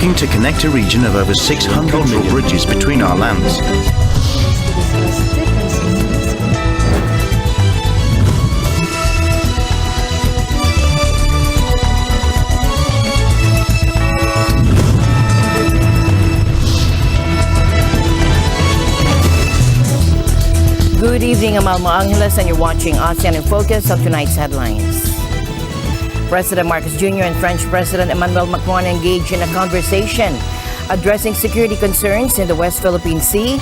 looking to connect a region of over 600 cultural bridges between our lands. Good evening, I'm Alma Angeles, and you're watching ASEAN in Focus of tonight's headlines. President Marcos Jr. and French President Emmanuel Macron engaged in a conversation addressing security concerns in the West Philippine Sea.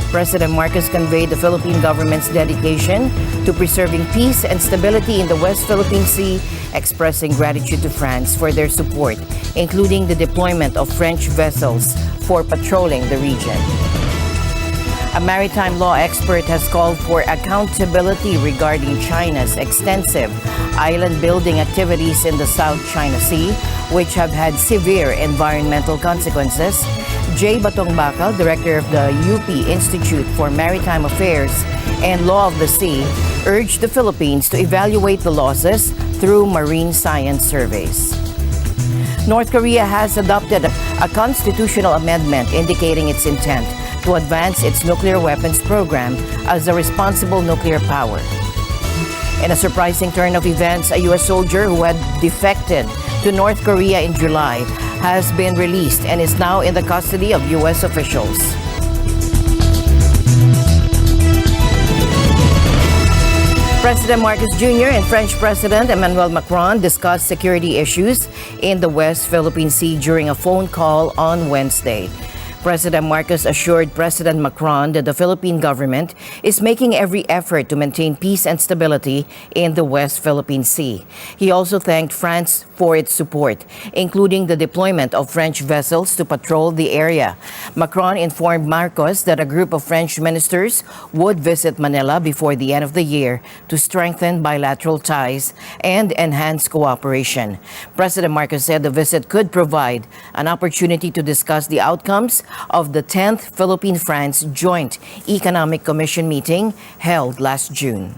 President Marcos conveyed the Philippine government's dedication to preserving peace and stability in the West Philippine Sea, expressing gratitude to France for their support, including the deployment of French vessels for patrolling the region. A maritime law expert has called for accountability regarding China's extensive island building activities in the South China Sea, which have had severe environmental consequences. J. Batong Bakal, director of the UP Institute for Maritime Affairs and Law of the Sea, urged the Philippines to evaluate the losses through marine science surveys. North Korea has adopted a constitutional amendment indicating its intent to advance its nuclear weapons program as a responsible nuclear power. In a surprising turn of events, a U.S. soldier who had defected to North Korea in July has been released and is now in the custody of U.S. officials. President Marcos Jr. and French President Emmanuel Macron discussed security issues in the West Philippine Sea during a phone call on Wednesday. President Marcos assured President Macron that the Philippine government is making every effort to maintain peace and stability in the West Philippine Sea. He also thanked France for its support, including the deployment of French vessels to patrol the area. Macron informed Marcos that a group of French ministers would visit Manila before the end of the year to strengthen bilateral ties and enhance cooperation. President Marcos said the visit could provide an opportunity to discuss the outcomes of the 10th Philippine-France Joint Economic Commission meeting held last June.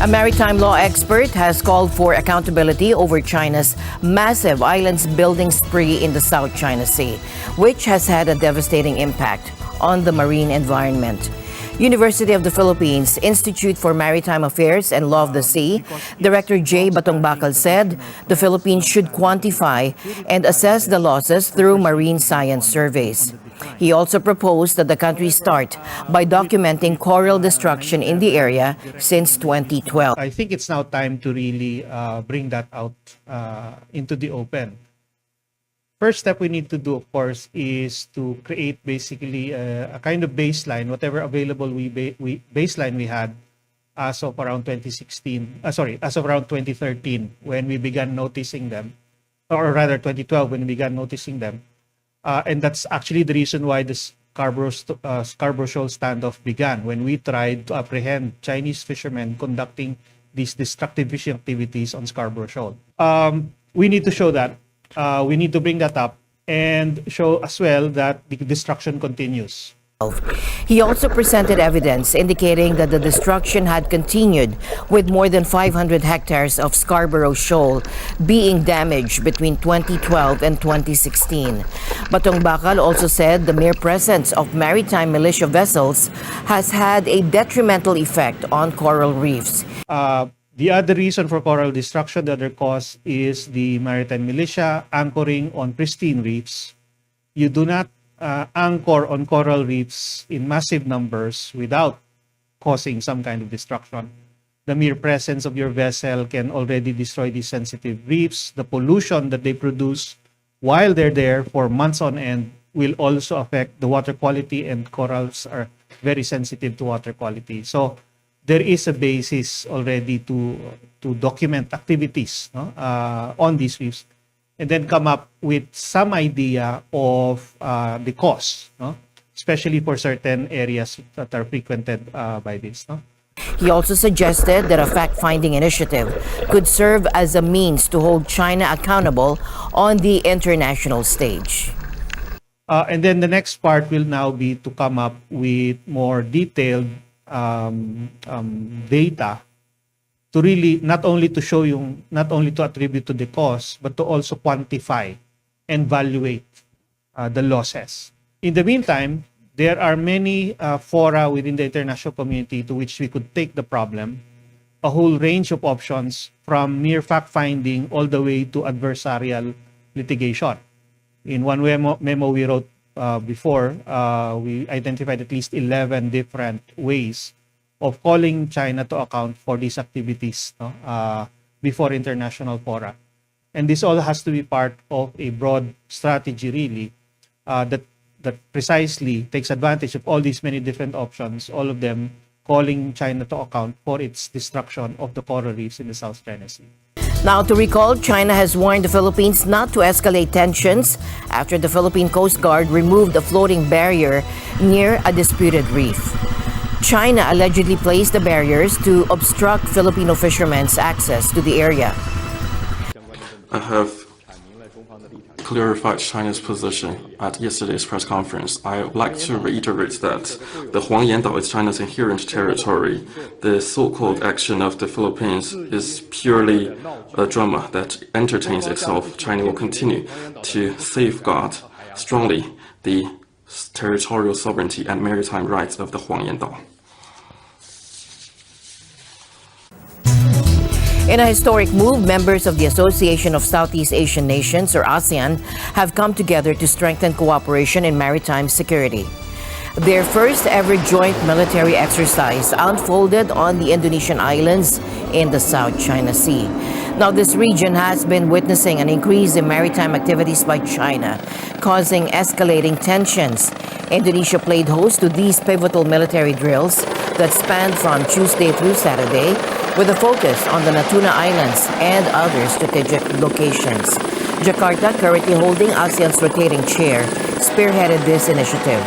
A maritime law expert has called for accountability over China's massive islands building spree in the South China Sea, which has had a devastating impact on the marine environment. University of the Philippines Institute for Maritime Affairs and Law of the Sea, Director J. Batong Bakal said the Philippines should quantify and assess the losses through marine science surveys. He also proposed that the country start by documenting coral destruction in the area since 2012. I think it's now time to really bring that out into the open. First step we need to do, of course, is to create basically a kind of baseline, whatever available baseline we had as of around 2013, when we began noticing them, or rather 2012 when we began noticing them. And that's actually the reason why the Scarborough Shoal standoff began, when we tried to apprehend Chinese fishermen conducting these destructive fishing activities on Scarborough Shoal. We need to show that. We need to bring that up and show as well that the destruction continues. He also presented evidence indicating that the destruction had continued, with more than 500 hectares of Scarborough Shoal being damaged between 2012 and 2016. Batong Bakal also said the mere presence of maritime militia vessels has had a detrimental effect on coral reefs. The other reason for coral destruction, the other cause, is the maritime militia anchoring on pristine reefs. You do not anchor on coral reefs in massive numbers without causing some kind of destruction. The mere presence of your vessel can already destroy these sensitive reefs. The pollution that they produce while they're there for months on end will also affect the water quality, and corals are very sensitive to water quality. So there is a basis already to document activities, no, on these reefs, and then come up with some idea of the cost, no, especially for certain areas that are frequented by this. No? He also suggested that a fact-finding initiative could serve as a means to hold China accountable on the international stage. And then the next part will now be to come up with more detailed data to really not only to show yung, not only to attribute to the cause, but to also quantify and evaluate the losses. In the meantime, there are many fora within the international community to which we could take the problem, a whole range of options from mere fact-finding all the way to adversarial litigation. In one memo we wrote before, we identified at least 11 different ways of calling China to account for these activities, no, before international fora. And this all has to be part of a broad strategy, really, that precisely takes advantage of all these many different options, all of them calling China to account for its destruction of the coral reefs in the South China Sea. Now, to recall, China has warned the Philippines not to escalate tensions after the Philippine Coast Guard removed a floating barrier near a disputed reef. China allegedly placed the barriers to obstruct Filipino fishermen's access to the area. I have clarified China's position at yesterday's press conference. I would like to reiterate that the Huangyandao is China's inherent territory. The so-called action of the Philippines is purely a drama that entertains itself. China will continue to safeguard strongly the territorial sovereignty and maritime rights of the Huangyandao. In a historic move, members of the Association of Southeast Asian Nations, or ASEAN, have come together to strengthen cooperation in maritime security. Their first ever joint military exercise unfolded on the Indonesian islands in the South China Sea. Now, this region has been witnessing an increase in maritime activities by China, causing escalating tensions. Indonesia played host to these pivotal military drills that spanned from Tuesday through Saturday, with a focus on the Natuna Islands and other strategic locations. Jakarta, currently holding ASEAN's rotating chair, spearheaded this initiative.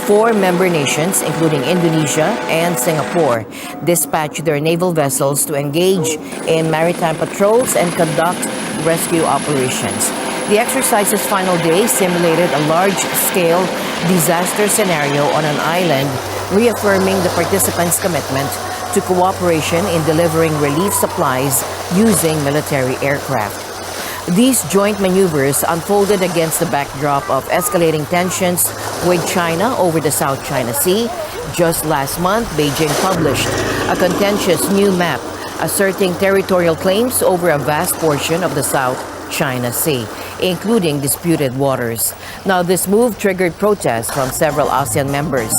4 member nations, including Indonesia and Singapore, dispatched their naval vessels to engage in maritime patrols and conduct rescue operations. The exercise's final day simulated a large-scale disaster scenario on an island, reaffirming the participants' commitment to cooperation in delivering relief supplies using military aircraft. These joint maneuvers unfolded against the backdrop of escalating tensions with China over the South China Sea. Just last month, Beijing published a contentious new map asserting territorial claims over a vast portion of the South China Sea, including disputed waters. Now, this move triggered protests from several ASEAN members.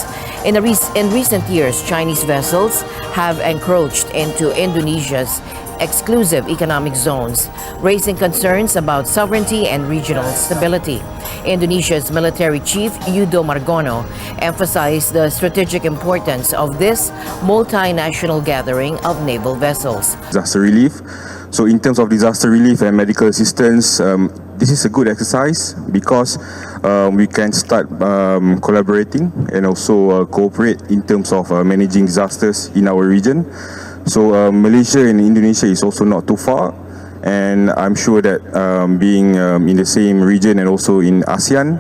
In recent years, Chinese vessels have encroached into Indonesia's exclusive economic zones, raising concerns about sovereignty and regional stability. Indonesia's military chief, Yudo Margono, emphasized the strategic importance of this multinational gathering of naval vessels. Disaster relief. So in terms of disaster relief and medical assistance, this is a good exercise because we can start collaborating and also cooperate in terms of managing disasters in our region. So Malaysia and Indonesia is also not too far, and I'm sure that being in the same region and also in ASEAN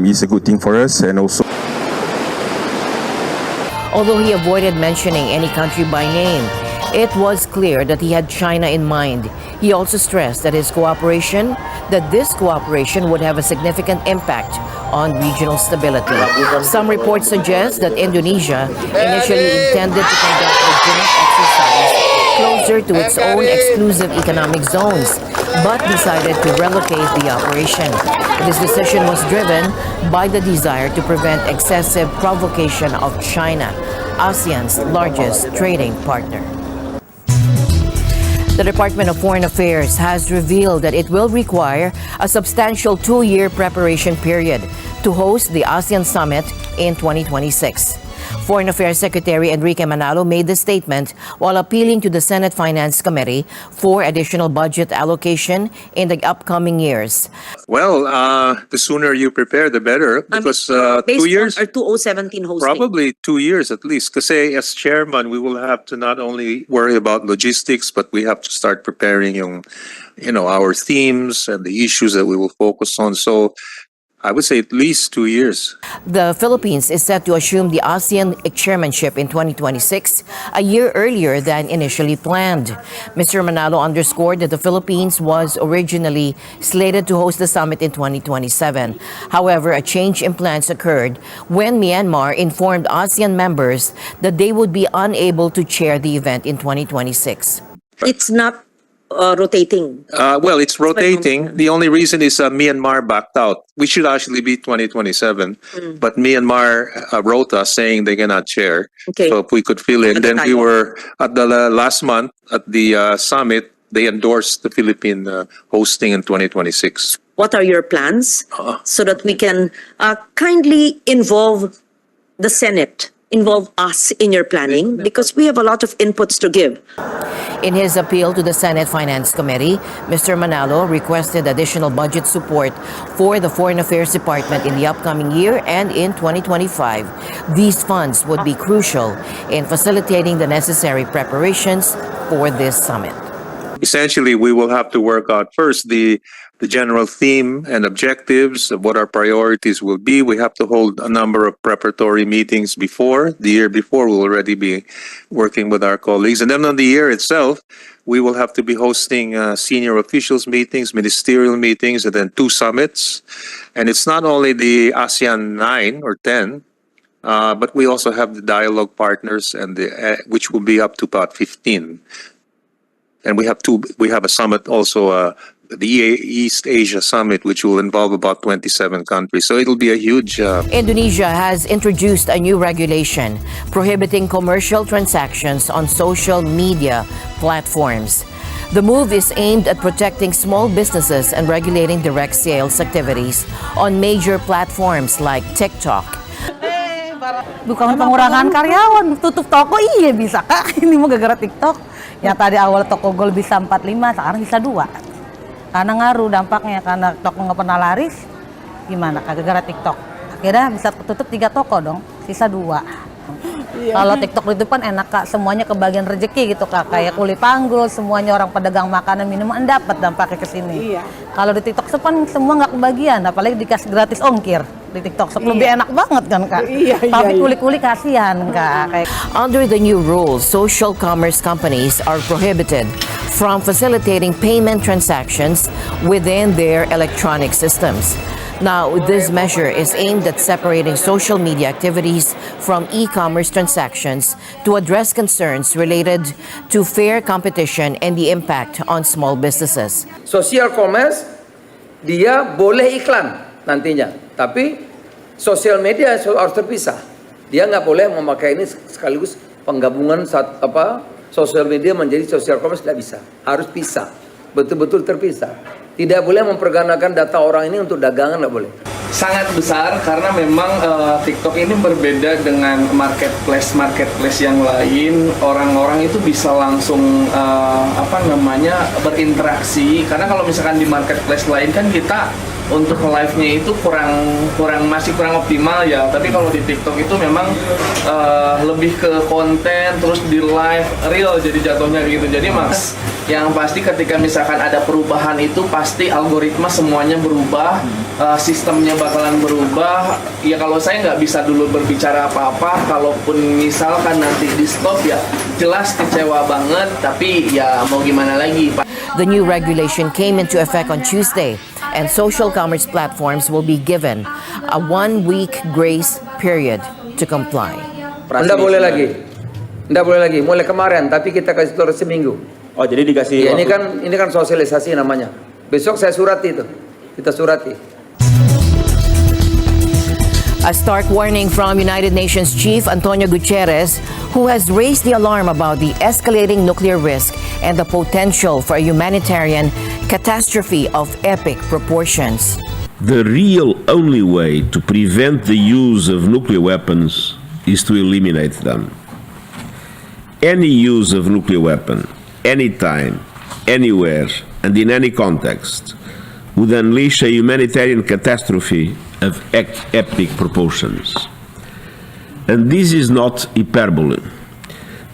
is a good thing for us. And also, although he avoided mentioning any country by name, it was clear that he had China in mind. He also stressed that this cooperation would have a significant impact on regional stability. Some reports suggest that Indonesia initially intended to conduct a joint exercise closer to its own exclusive economic zones, but decided to relocate the operation. This decision was driven by the desire to prevent excessive provocation of China, ASEAN's largest trading partner. The Department of Foreign Affairs has revealed that it will require a substantial 2-year preparation period to host the ASEAN Summit in 2026. Foreign Affairs Secretary Enrique Manalo made the statement while appealing to the Senate Finance Committee for additional budget allocation in the upcoming years. Well, the sooner you prepare, the better. Because 2 years, or 2017 hosting. probably 2 years at least. Because as chairman, we will have to not only worry about logistics, but we have to start preparing our themes and the issues that we will focus on. So I would say at least 2 years. The Philippines is set to assume the ASEAN chairmanship in 2026, a year earlier than initially planned. Mr. Manalo underscored that the Philippines was originally slated to host the summit in 2027. However, a change in plans occurred when Myanmar informed ASEAN members that they would be unable to chair the event in 2026. It's not rotating. Well, it's rotating. The only reason is Myanmar backed out. We should actually be 2027, but Myanmar wrote us saying they cannot chair. Okay. So if we could fill in, then we were at the last month at the summit. They endorsed the Philippine hosting in 2026. What are your plans so that we can kindly involve the Senate, involve us in your planning, because we have a lot of inputs to give. In his appeal to the Senate Finance Committee, Mr. Manalo requested additional budget support for the Foreign Affairs Department in the upcoming year and in 2025. These funds would be crucial in facilitating the necessary preparations for this summit. Essentially, we will have to work out first the general theme and objectives of what our priorities will be. We have to hold a number of preparatory meetings before. The year before, we'll already be working with our colleagues. And then on the year itself, we will have to be hosting senior officials meetings, ministerial meetings, and then 2 summits. And it's not only the ASEAN 9 or 10, but we also have the dialogue partners, and which will be up to about 15. And we have a summit also, the East Asia Summit, which will involve about 27 countries. So it'll be a huge... Indonesia has introduced a new regulation prohibiting commercial transactions on social media platforms. The move is aimed at protecting small businesses and regulating direct sales activities on major platforms like TikTok. Bukan pengurangan karyawan, tutup toko iya bisa Kak. Ini mau gara-gara TikTok. Yang tadi awal toko gol bisa 45, sekarang bisa 2. Karena ngaruh dampaknya, karena toko nggak pernah laris, gimana Kak, gara-gara TikTok. Akhirnya bisa tutup 3 toko dong, sisa 2. Kalau TikTok itu kan enak Kak, semuanya kebagian rezeki gitu Kak. Kayak kuli panggul, semuanya orang pedagang makanan minuman dapat dampaknya ke sini. Kalau di TikTok kan semua nggak kebagian, apalagi dikasih gratis ongkir. Di TikTok lebih enak banget kan Kak. Tapi kuli-kuli kasihan Kak. Under the new rules, social commerce companies are prohibited from facilitating payment transactions within their electronic systems. Now, this measure is aimed at separating social media activities from e-commerce transactions to address concerns related to fair competition and the impact on small businesses. Social commerce, dia boleh iklan nantinya, tapi sosial media harus terpisah. Dia nggak boleh memakai ini sekaligus penggabungan sosial media menjadi social commerce, tidak bisa. Harus pisah, betul-betul terpisah. Tidak boleh mempergunakan data orang ini untuk dagangan, nggak boleh. Sangat besar karena memang TikTok ini berbeda dengan marketplace yang lain. Orang-orang itu bisa langsung berinteraksi. Karena kalau misalkan di marketplace lain kan kita untuk live-nya itu masih kurang optimal ya. Tapi kalau di TikTok itu memang lebih ke konten, terus di live real jadi jatuhnya gitu. Jadi Mas, yang pasti ketika misalkan ada perubahan itu pasti algoritma semuanya berubah, sistemnya bakalan berubah. Ya kalau saya nggak bisa dulu berbicara apa-apa, kalaupun misalkan nanti di stop ya jelas kecewa banget, tapi ya mau gimana lagi. The new regulation came into effect on Tuesday, and social commerce platforms will be given a 1-week grace period to comply. Nggak boleh lagi, mulai kemarin, tapi kita kasih turun seminggu. Oh, jadi dikasih ya, ini kan sosialisasi namanya. Besok saya surati itu, kita surati. A stark warning from United Nations Chief Antonio Guterres, who has raised the alarm about the escalating nuclear risk and the potential for a humanitarian catastrophe of epic proportions. The real only way to prevent the use of nuclear weapons is to eliminate them. Any use of nuclear weapon, anytime, anywhere, and in any context, would unleash a humanitarian catastrophe of epic proportions. And this is not hyperbole.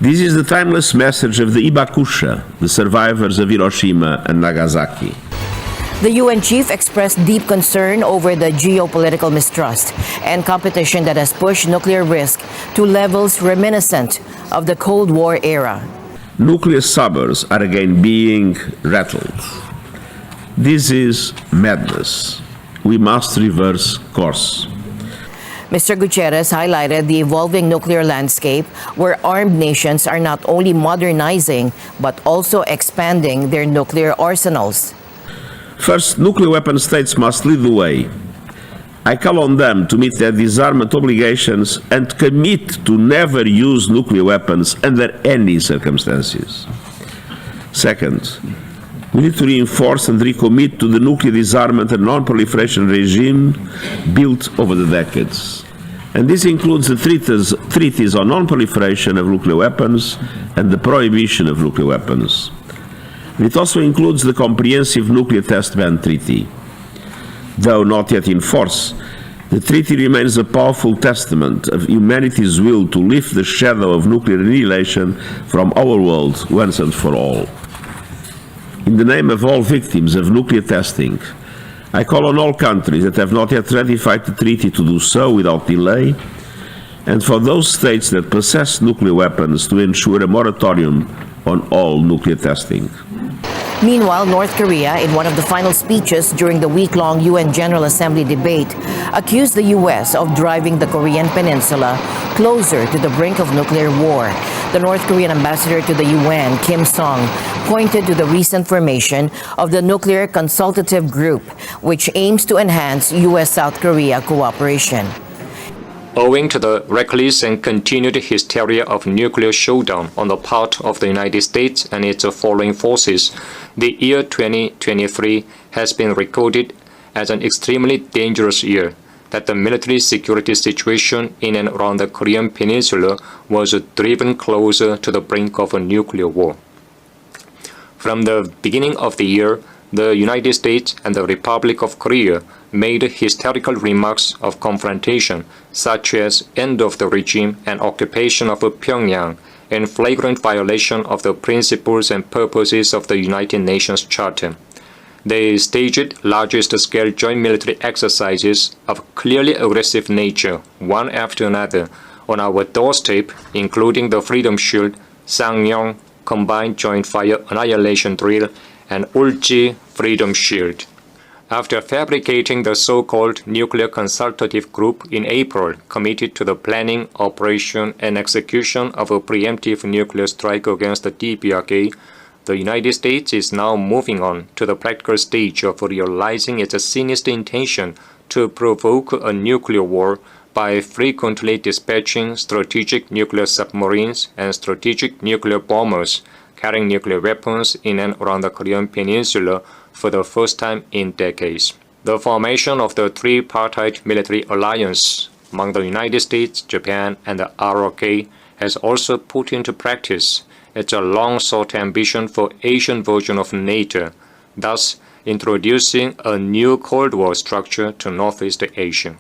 This is the timeless message of the Ibakusha, the survivors of Hiroshima and Nagasaki. The UN chief expressed deep concern over the geopolitical mistrust and competition that has pushed nuclear risk to levels reminiscent of the Cold War era. Nuclear sabers are again being rattled. This is madness. We must reverse course. Mr. Gutierrez highlighted the evolving nuclear landscape where armed nations are not only modernizing but also expanding their nuclear arsenals. First, nuclear weapon states must lead the way. I call on them to meet their disarmament obligations and commit to never use nuclear weapons under any circumstances. Second, we need to reinforce and recommit to the nuclear disarmament and non-proliferation regime built over the decades. And this includes the treaties on non-proliferation of nuclear weapons and the prohibition of nuclear weapons. It also includes the Comprehensive Nuclear Test Ban Treaty. Though not yet in force, the treaty remains a powerful testament of humanity's will to lift the shadow of nuclear annihilation from our world once and for all. In the name of all victims of nuclear testing, I call on all countries that have not yet ratified the treaty to do so without delay, and for those states that possess nuclear weapons to ensure a moratorium on all nuclear testing. Meanwhile, North Korea, in one of the final speeches during the week-long UN General Assembly debate, accused the U.S. of driving the Korean peninsula closer to the brink of nuclear war. The North Korean ambassador to the UN, Kim Song, pointed to the recent formation of the Nuclear Consultative Group, which aims to enhance U.S.-South Korea cooperation. Owing to the reckless and continued hysteria of nuclear showdown on the part of the United States and its foreign forces, the year 2023 has been recorded as an extremely dangerous year, that the military security situation in and around the Korean Peninsula was driven closer to the brink of a nuclear war. From the beginning of the year, the United States and the Republic of Korea made hysterical remarks of confrontation, such as end of the regime and occupation of Pyongyang, in flagrant violation of the principles and purposes of the United Nations Charter. They staged largest-scale joint military exercises of clearly aggressive nature, one after another, on our doorstep, including the Freedom Shield, Sangyeong Combined Joint Fire Annihilation Drill, and Ulji Freedom Shield. After fabricating the so-called Nuclear Consultative Group in April, committed to the planning, operation, and execution of a preemptive nuclear strike against the DPRK, the United States is now moving on to the practical stage of realizing its sinister intention to provoke a nuclear war by frequently dispatching strategic nuclear submarines and strategic nuclear bombers carrying nuclear weapons in and around the Korean Peninsula for the first time in decades. The formation of the tripartite military alliance among the United States, Japan, and the ROK has also put into practice its long-sought ambition for Asian version of NATO, thus introducing a new Cold War structure to Northeast Asia.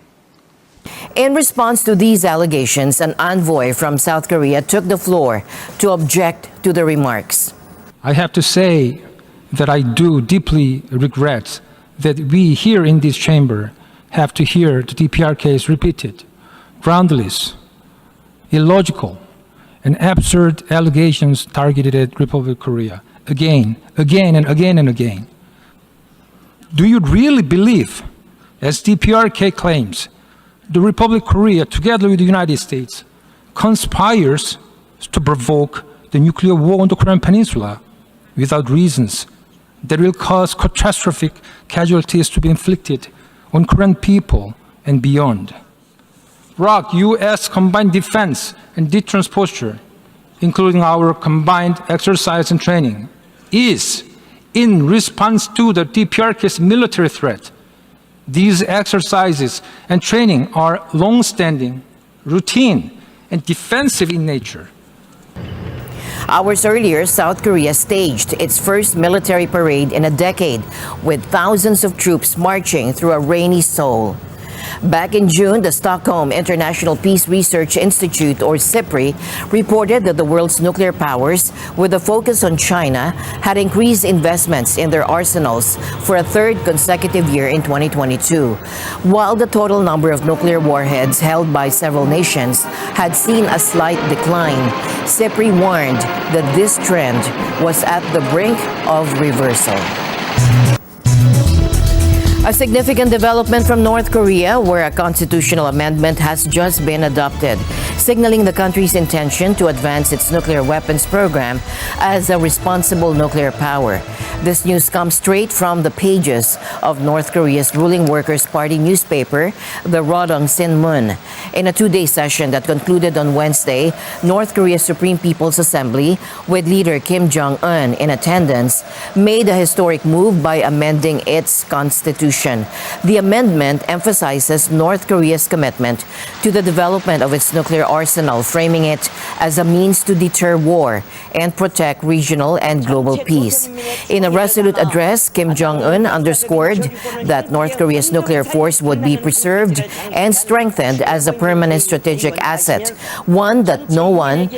In response to these allegations, an envoy from South Korea took the floor to object to the remarks. I have to say that I do deeply regret that we here in this chamber have to hear the DPRK's repeated, groundless, illogical, and absurd allegations targeted at Republic of Korea again, and again. Do you really believe, as DPRK claims, the Republic of Korea, together with the United States, conspires to provoke the nuclear war on the Korean Peninsula without reasons that will cause catastrophic casualties to be inflicted on Korean people and beyond? ROK, U.S. combined defense and deterrence posture, including our combined exercise and training, is in response to the DPRK's military threat. These exercises and training are long-standing, routine, and defensive in nature. Hours earlier, South Korea staged its first military parade in a decade, with thousands of troops marching through a rainy Seoul. Back in June, the Stockholm International Peace Research Institute, or SIPRI, reported that the world's nuclear powers, with a focus on China, had increased investments in their arsenals for a third consecutive year in 2022. While the total number of nuclear warheads held by several nations had seen a slight decline, SIPRI warned that this trend was at the brink of reversal. A significant development from North Korea, where a constitutional amendment has just been adopted, signaling the country's intention to advance its nuclear weapons program as a responsible nuclear power. This news comes straight from the pages of North Korea's ruling Workers' Party newspaper, the Rodong Sinmun. In a two-day session that concluded on Wednesday, North Korea's Supreme People's Assembly, with leader Kim Jong-un in attendance, made a historic move by amending its constitution. The amendment emphasizes North Korea's commitment to the development of its nuclear arsenal, framing it as a means to deter war and protect regional and global peace. In a resolute address, Kim Jong-un underscored that North Korea's nuclear force would be preserved and strengthened as a permanent strategic asset, one that no one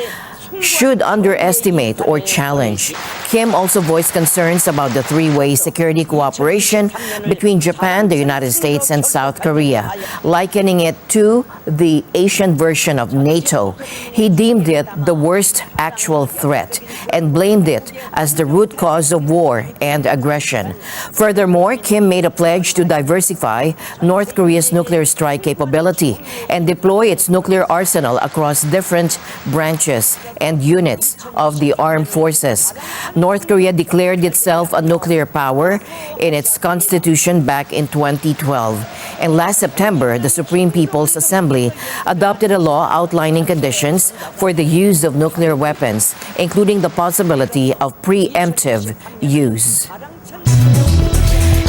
should underestimate or challenge. Kim also voiced concerns about the three-way security cooperation between Japan, the United States, and South Korea, likening it to the Asian version of NATO. He deemed it the worst actual threat and blamed it as the root cause of war and aggression. Furthermore, Kim made a pledge to diversify North Korea's nuclear strike capability and deploy its nuclear arsenal across different branches and units of the armed forces. North Korea declared itself a nuclear power in its constitution back in 2012. And last September, the Supreme People's Assembly adopted a law outlining conditions for the use of nuclear weapons, including the possibility of preemptive use.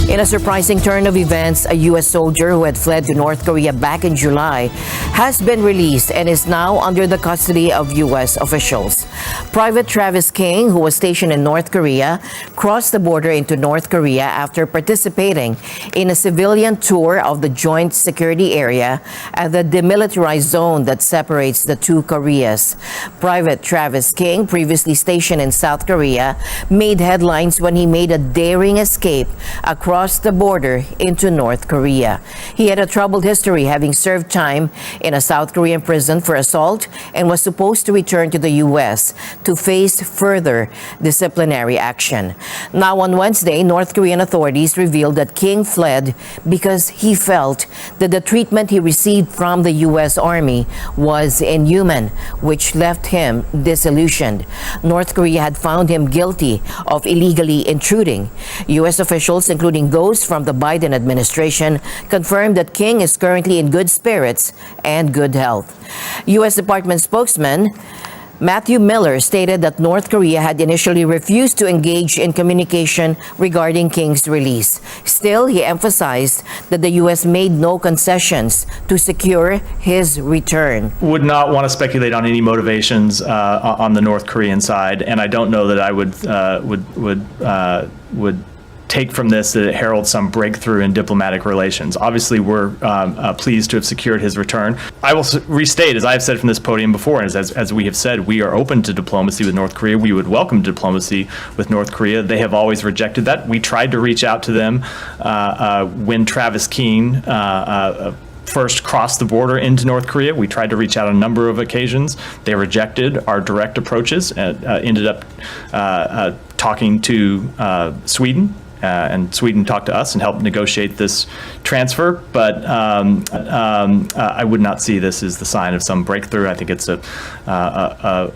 In a surprising turn of events, a U.S. soldier who had fled to North Korea back in July has been released and is now under the custody of U.S. officials. Private Travis King, who was stationed in North Korea, crossed the border into North Korea after participating in a civilian tour of the joint security area at the demilitarized zone that separates the two Koreas. Private Travis King, previously stationed in South Korea, made headlines when he made a daring escape across the border into North Korea. He had a troubled history, having served time in a South Korean prison for assault, and was supposed to return to the U.S. to face further disciplinary action. Now on Wednesday, North Korean authorities revealed that King fled because he felt that the treatment he received from the U.S. Army was inhuman, which left him disillusioned. North Korea had found him guilty of illegally intruding. U.S. officials, including those from the Biden administration, confirmed that King is currently in good spirits and good health. U.S. Department spokesman Matthew Miller stated that North Korea had initially refused to engage in communication regarding King's release. Still, he emphasized that the U.S. made no concessions to secure his return. Would not want to speculate on any motivations on the North Korean side, and I don't know that I would take from this that it heralds some breakthrough in diplomatic relations. Obviously, we're pleased to have secured his return. I will restate, as I've said from this podium before, and as we have said, we are open to diplomacy with North Korea. We would welcome diplomacy with North Korea. They have always rejected that. We tried to reach out to them when Travis King first crossed the border into North Korea. We tried to reach out on a number of occasions. They rejected our direct approaches and ended up talking to Sweden. And Sweden talked to us and helped negotiate this transfer, but I would not see this as the sign of some breakthrough. I think it's a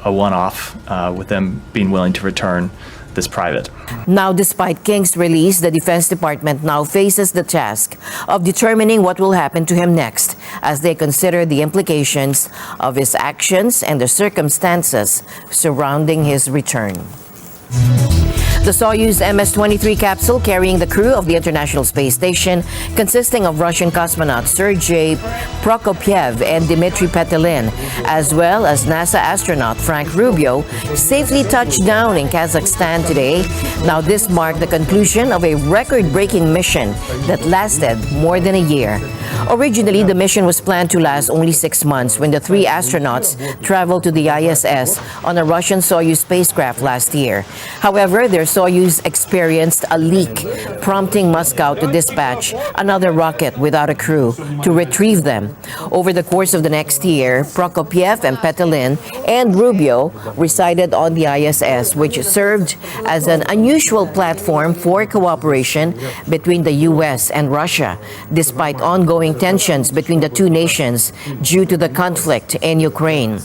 one-off with them being willing to return this private. Now, despite King's release, the Defense Department now faces the task of determining what will happen to him next as they consider the implications of his actions and the circumstances surrounding his return. The Soyuz MS-23 capsule carrying the crew of the International Space Station, consisting of Russian cosmonauts Sergei Prokopyev and Dmitry Petelin, as well as NASA astronaut Frank Rubio, safely touched down in Kazakhstan today. Now, this marked the conclusion of a record-breaking mission that lasted more than a year. Originally, the mission was planned to last only 6 months when the 3 astronauts traveled to the ISS on a Russian Soyuz spacecraft last year. However, their Soyuz experienced a leak, prompting Moscow to dispatch another rocket without a crew to retrieve them. Over the course of the next year, Prokopyev and Petelin and Rubio resided on the ISS, which served as an unusual platform for cooperation between the U.S. and Russia, despite ongoing tensions between the two nations due to the conflict in Ukraine.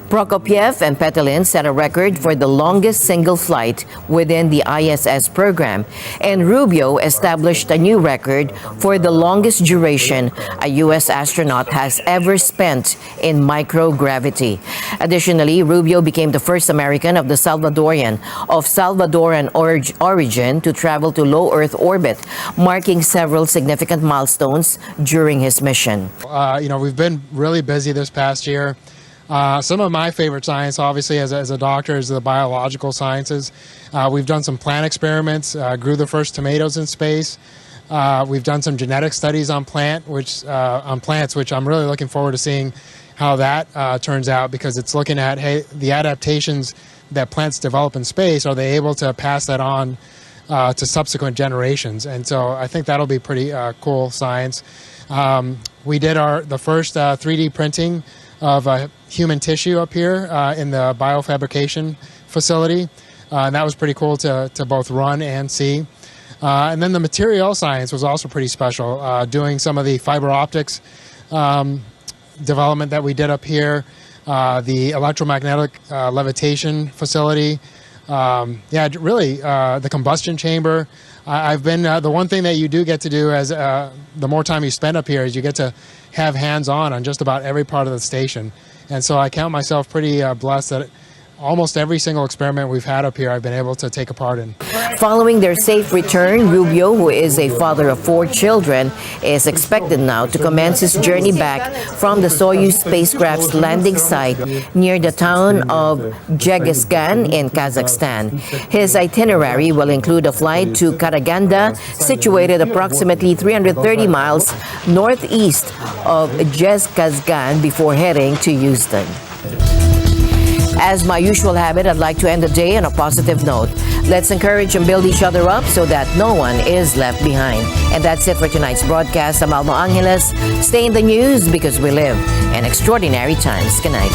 Prokopyev and Petelin set a record for the longest single flight within the ISS program, and Rubio established a new record for the longest duration a U.S. astronaut has ever spent in microgravity. Additionally, Rubio became the first American of Salvadoran origin to travel to low Earth orbit, marking several significant milestones during his mission. We've been really busy this past year. Some of my favorite science, obviously, as a doctor, is the biological sciences. We've done some plant experiments, grew the first tomatoes in space. We've done some genetic studies on plants, which I'm really looking forward to seeing how that turns out, because it's looking at, hey, the adaptations that plants develop in space, are they able to pass that on to subsequent generations? And so I think that'll be pretty cool science. We did the first 3D printing of human tissue up here in the biofabrication facility. And that was pretty cool to both run and see. And then the material science was also pretty special, doing some of the fiber optics development that we did up here, the electromagnetic levitation facility, the combustion chamber. I've been the one thing that you do get to do as the more time you spend up here is you get to have hands-on just about every part of the station. And so I count myself pretty blessed that almost every single experiment we've had up here I've been able to take a part in. Following their safe return, Rubio, who is a father of 4 children, is expected now to commence his journey back from the Soyuz spacecraft's landing site near the town of Jegisgan in Kazakhstan. His itinerary will include a flight to Karaganda, situated approximately 330 miles northeast of Jegisgan, before heading to Houston. As my usual habit, I'd like to end the day on a positive note. Let's encourage and build each other up so that no one is left behind. And that's it for tonight's broadcast. I'm Alma Angeles. Stay in the news because we live in extraordinary times. Good night.